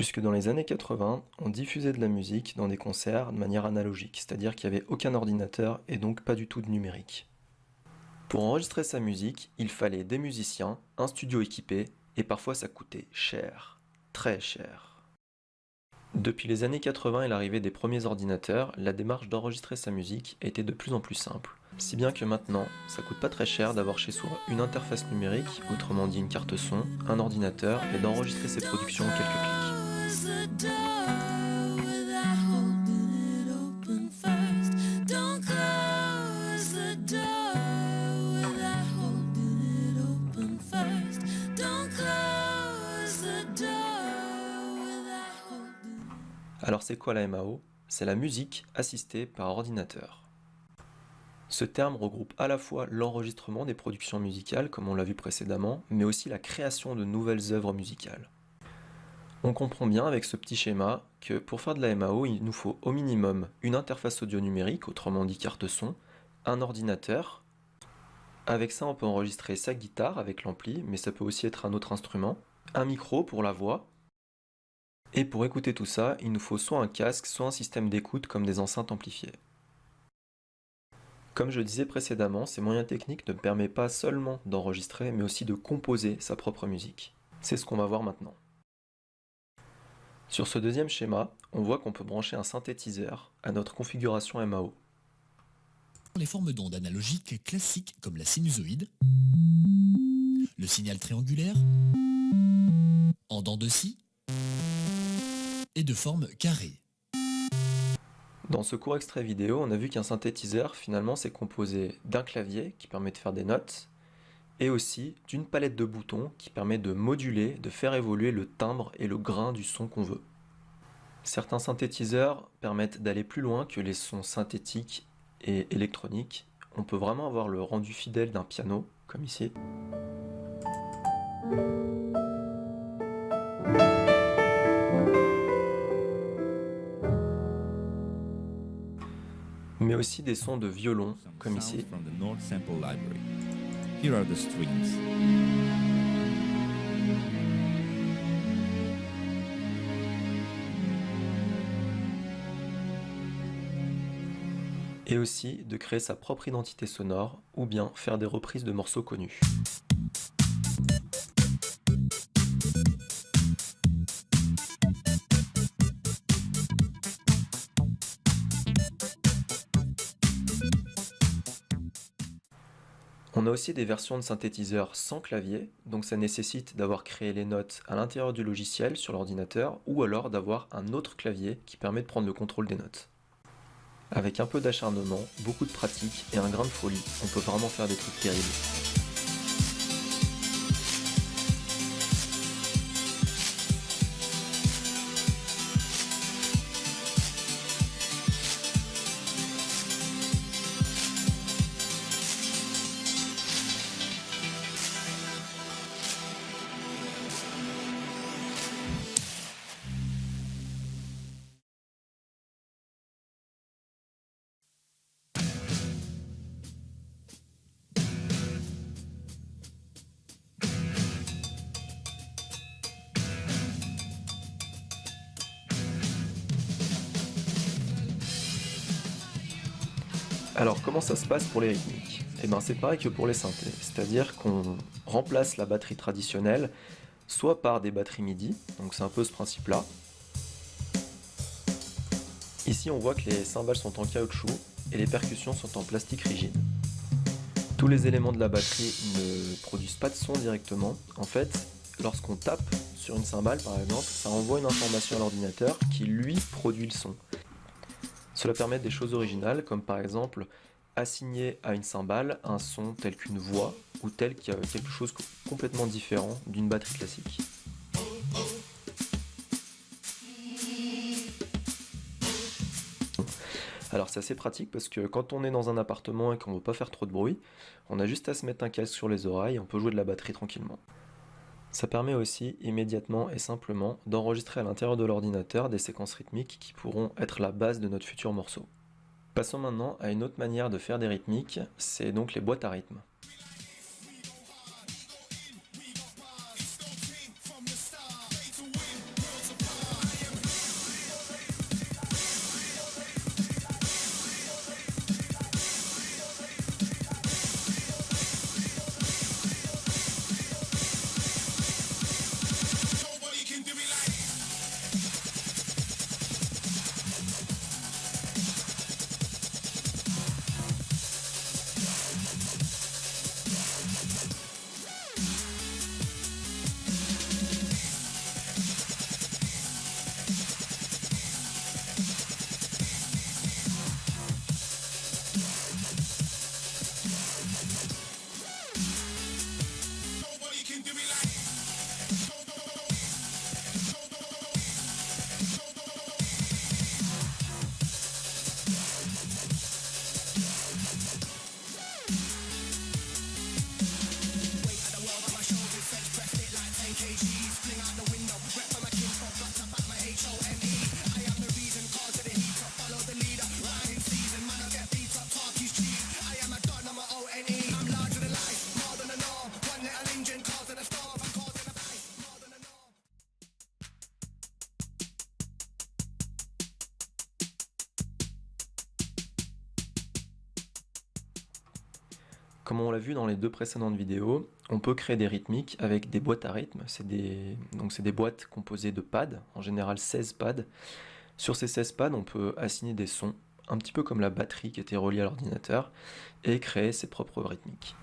Jusque dans les années 80, on diffusait de la musique dans des concerts de manière analogique, c'est-à-dire qu'il n'y avait aucun ordinateur et donc pas du tout de numérique. Pour enregistrer sa musique, il fallait des musiciens, un studio équipé, et parfois ça coûtait cher, très cher. Depuis les années 80 et l'arrivée des premiers ordinateurs, la démarche d'enregistrer sa musique était de plus en plus simple. Si bien que maintenant, ça coûte pas très cher d'avoir chez soi une interface numérique, autrement dit une carte son, un ordinateur, et d'enregistrer ses productions en quelques clics. Alors c'est quoi la MAO? C'est la musique assistée par ordinateur. Ce terme regroupe à la fois l'enregistrement des productions musicales, comme on l'a vu précédemment, mais aussi la création de nouvelles œuvres musicales. On comprend bien avec ce petit schéma que pour faire de la MAO, il nous faut au minimum une interface audio numérique, autrement dit carte son, un ordinateur. Avec ça, on peut enregistrer sa guitare avec l'ampli, mais ça peut aussi être un autre instrument, un micro pour la voix. Et pour écouter tout ça, il nous faut soit un casque, soit un système d'écoute comme des enceintes amplifiées. Comme je disais précédemment, ces moyens techniques ne permettent pas seulement d'enregistrer, mais aussi de composer sa propre musique. C'est ce qu'on va voir maintenant. Sur ce deuxième schéma, on voit qu'on peut brancher un synthétiseur à notre configuration MAO. Les formes d'ondes analogiques classiques comme la sinusoïde, le signal triangulaire, en dents de scie et de forme carrée. Dans ce court extrait vidéo, on a vu qu'un synthétiseur, finalement, c'est composé d'un clavier qui permet de faire des notes, et aussi d'une palette de boutons qui permet de moduler, de faire évoluer le timbre et le grain du son qu'on veut. Certains synthétiseurs permettent d'aller plus loin que les sons synthétiques et électroniques. On peut vraiment avoir le rendu fidèle d'un piano, comme ici. Mais aussi des sons de violon, comme ici. Et aussi de créer sa propre identité sonore, ou bien faire des reprises de morceaux connus. On a aussi des versions de synthétiseurs sans clavier, donc ça nécessite d'avoir créé les notes à l'intérieur du logiciel sur l'ordinateur, ou alors d'avoir un autre clavier qui permet de prendre le contrôle des notes. Avec un peu d'acharnement, beaucoup de pratique et un grain de folie, on peut vraiment faire des trucs terribles. Alors comment ça se passe pour les rythmiques? Eh bien c'est pareil que pour les synthés, c'est-à-dire qu'on remplace la batterie traditionnelle soit par des batteries MIDI, donc c'est un peu ce principe-là. Ici on voit que les cymbales sont en caoutchouc et les percussions sont en plastique rigide. Tous les éléments de la batterie ne produisent pas de son directement. En fait, lorsqu'on tape sur une cymbale par exemple, ça envoie une information à l'ordinateur qui lui produit le son. Cela permet des choses originales, comme par exemple assigner à une cymbale un son tel qu'une voix ou tel quelque chose complètement différent d'une batterie classique. Alors c'est assez pratique parce que quand on est dans un appartement et qu'on ne veut pas faire trop de bruit, on a juste à se mettre un casque sur les oreilles et on peut jouer de la batterie tranquillement. Ça permet aussi, immédiatement et simplement, d'enregistrer à l'intérieur de l'ordinateur des séquences rythmiques qui pourront être la base de notre futur morceau. Passons maintenant à une autre manière de faire des rythmiques, c'est donc les boîtes à rythme. Comme on l'a vu dans les 2 précédentes vidéos, on peut créer des rythmiques avec des boîtes à rythme. C'est des boîtes composées de pads, en général 16 pads. Sur ces 16 pads, on peut assigner des sons, un petit peu comme la batterie qui était reliée à l'ordinateur, et créer ses propres rythmiques.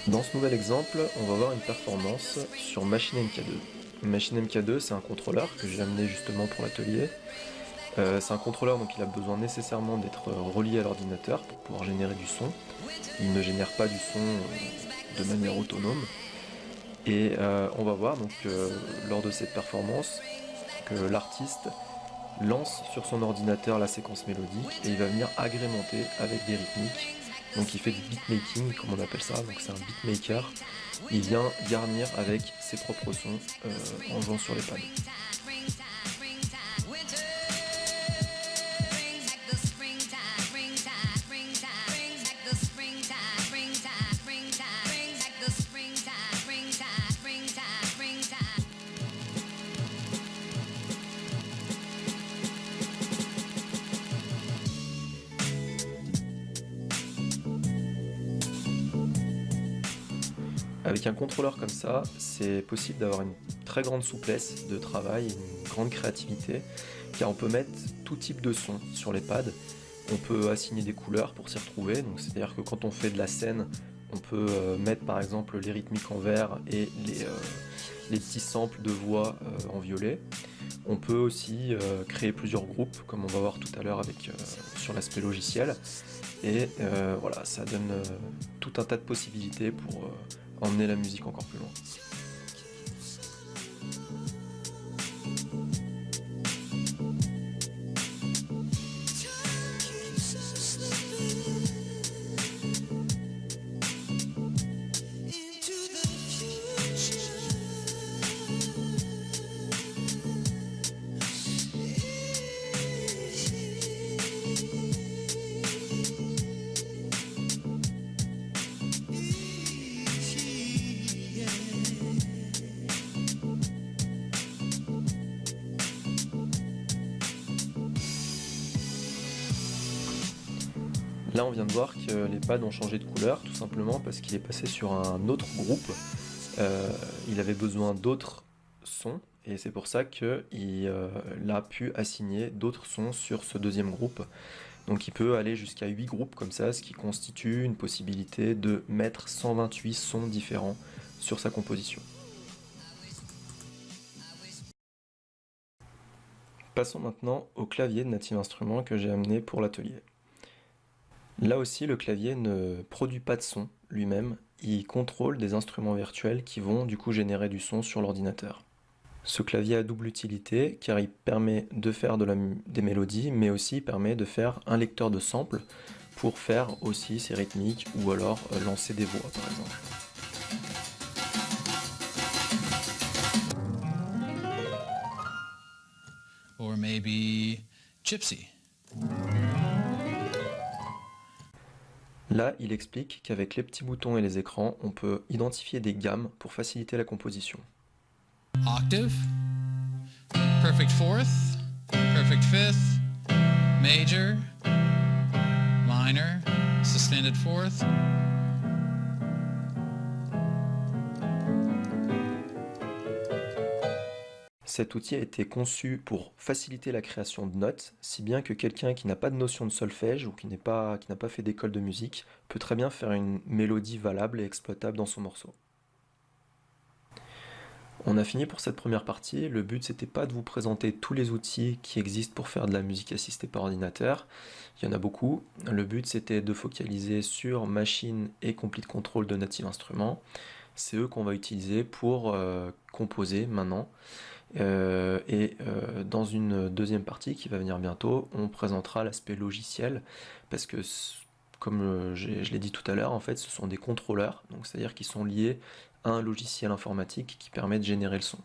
Dans ce nouvel exemple, on va voir une performance sur Machine MK2. Machine MK2, c'est un contrôleur que j'ai amené justement pour l'atelier. C'est un contrôleur, donc il a besoin nécessairement d'être relié à l'ordinateur pour pouvoir générer du son. Il ne génère pas du son de manière autonome. Et on va voir donc lors de cette performance que l'artiste lance sur son ordinateur la séquence mélodique et il va venir agrémenter avec des rythmiques. Donc il fait du beatmaking comme on appelle ça, donc c'est un beatmaker. Il vient garnir avec ses propres sons en jouant sur les pads. Avec un contrôleur comme ça, c'est possible d'avoir une très grande souplesse de travail, une grande créativité, car on peut mettre tout type de son sur les pads. On peut assigner des couleurs pour s'y retrouver, donc c'est-à-dire que quand on fait de la scène, on peut mettre par exemple les rythmiques en vert et les petits samples de voix en violet. On peut aussi créer plusieurs groupes, comme on va voir tout à l'heure sur l'aspect logiciel. Et voilà, ça donne tout un tas de possibilités pour emmener la musique encore plus loin. Là on vient de voir que les pads ont changé de couleur tout simplement parce qu'il est passé sur un autre groupe. Il avait besoin d'autres sons et c'est pour ça qu'il a pu assigner d'autres sons sur ce deuxième groupe. Donc il peut aller jusqu'à 8 groupes comme ça, ce qui constitue une possibilité de mettre 128 sons différents sur sa composition. Passons maintenant au clavier de Native Instruments que j'ai amené pour l'atelier. Là aussi, le clavier ne produit pas de son lui-même, il contrôle des instruments virtuels qui vont du coup générer du son sur l'ordinateur. Ce clavier a double utilité car il permet de faire des mélodies, mais aussi permet de faire un lecteur de samples pour faire aussi ses rythmiques ou alors lancer des voix par exemple. Or maybe Gypsy. Là, il explique qu'avec les petits boutons et les écrans, on peut identifier des gammes pour faciliter la composition. Octave, perfect fourth, perfect fifth, major, minor, suspended fourth. Cet outil a été conçu pour faciliter la création de notes, si bien que quelqu'un qui n'a pas de notion de solfège ou qui n'a pas fait d'école de musique peut très bien faire une mélodie valable et exploitable dans son morceau. On a fini pour cette première partie. Le but c'était pas de vous présenter tous les outils qui existent pour faire de la musique assistée par ordinateur. Il y en a beaucoup. Le but c'était de focaliser sur Machine et Complete Control de Native Instruments. C'est eux qu'on va utiliser pour composer maintenant. Dans une deuxième partie qui va venir bientôt, on présentera l'aspect logiciel parce que comme je l'ai dit tout à l'heure, en fait ce sont des contrôleurs, donc c'est-à-dire qu'ils sont liés à un logiciel informatique qui permet de générer le son.